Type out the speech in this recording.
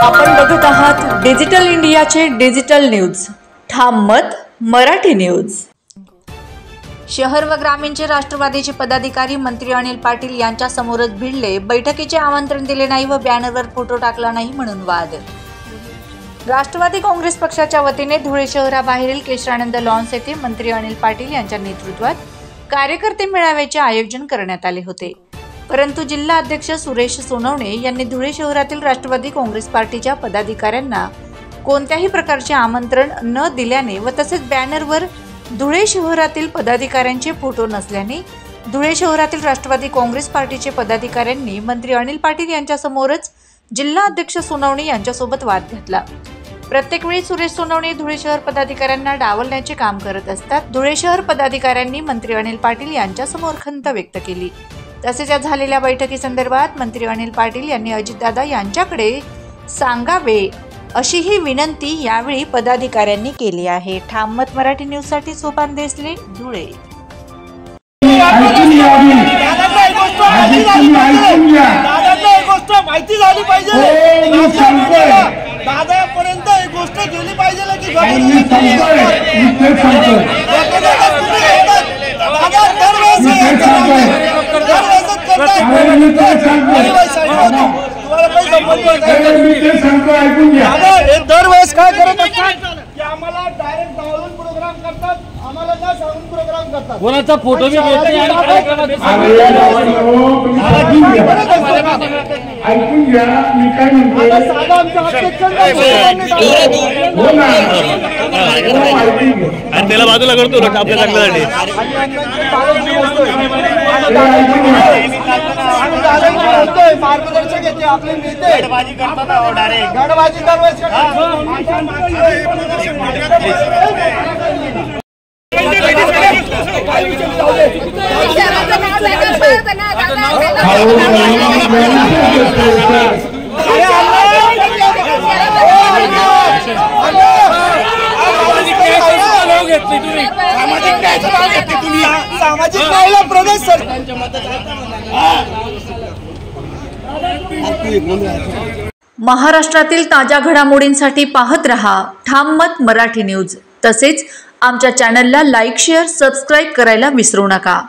आपण बघत आहात डिजिटल इंडियाचे डिजिटल न्यूज, ठाम मत मराठी न्यूज। शहर व ग्रामीणचे राष्ट्रवादीचे पदाधिकारी मंत्री अनिल पाटील यांच्या समोरच भिडले। बैठकीचे आमंत्रण दिले नाही व बॅनरवर फोटो टाकला नाही म्हणून वाद। राष्ट्रवादी काँग्रेस पक्षाच्या वतीने धुळे शहराबाहेरील केशरानंद लॉन्स येथे मंत्री अनिल पाटील यांच्या नेतृत्वात कार्यकर्ते मेळाव्याचे आयोजन करण्यात आले होते, परंतु जिल्हा अध्यक्ष सुरेश सोनवणे यांनी धुळे शहरातील राष्ट्रवादी काँग्रेस पार्टीच्या पदाधिकाऱ्यांना कोणत्याही प्रकारचे आमंत्रण न दिल्याने व तसेच बॅनरवर धुळे शहरातील पदाधिकाऱ्यांचे फोटो नसल्याने धुळे शहरातील राष्ट्रवादी काँग्रेस पार्टीचे पदाधिकाऱ्यांनी मंत्री अनिल पाटील यांच्यासमोरच जिल्हा अध्यक्ष सोनवणे यांच्यासोबत वाद घातला। प्रत्येक वेळी सुरेश सोनवणे धुळे शहर पदाधिकाऱ्यांना डावलण्याचे काम करत असतात। धुळे शहर पदाधिकाऱ्यांनी मंत्री अनिल पाटील यांच्यासमोर खंत व्यक्त केली। तसेच या झालेल्या बैठकीसंदर्भात मंत्री अनिल पाटील यांनी अजितदादा यांच्याकडे सांगावे अशीही विनंती यावेळी पदाधिकाऱ्यांनी केली आहे। ठाम मत मराठी न्यूज साठी सोपान देसले, धुळे। माहिती झाली पाहिजे, दादापर्यंत एक गोष्ट गेली पाहिजे की दरवेळेस काय करत असतात की आम्हाला डायरेक्ट डावलून प्रोग्राम करतात, आम्हाला काय सांगून प्रोग्राम करतात। कोणाचा फोटो बी घेत नाही आणि ऐकून घ्या, मी काय म्हणतो आणि त्याला बाजूला करतो आपल्या चांगल्यासाठी मार्गदर्शक येते आपले नेते गडबाजी करतात, डायरेक्ट गडबाजी सामाजिक न्यायाला प्रदेश महाराष्ट्रातील ताज्या घडामोडींसाठी पाहत रहा ठाम मत मराठी न्यूज। तसेच आमच्या चॅनलला लाईक, शेअर, सबस्क्राईब करायला विसरू नका।